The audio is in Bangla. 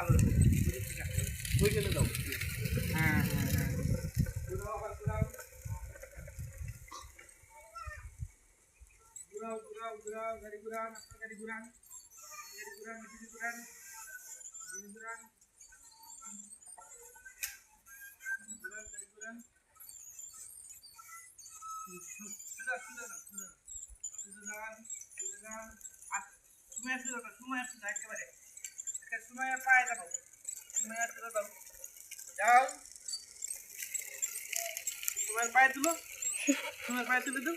ভালো ওইখানে দাও। হ্যাঁ হ্যাঁ হ্যাঁ ঘুরাও আবার ঘুরাও ঘুরাও ঘুরাও ঘুরাও গাড়ি ঘুরান আপনার গাড়ি ঘুরান গাড়ি ঘুরান গাড়ি ঘুরান গাড়ি ঘুরান ঘুরান গাড়ি ঘুরান সুদা সুদা না সুদা সুদা যান আর সময় সুদা একেবারে একটা সময় পায় যাবো সময় সুদা দাও যাও তোমার পায়ে তুলো তোমার পায়ে তুলে দাও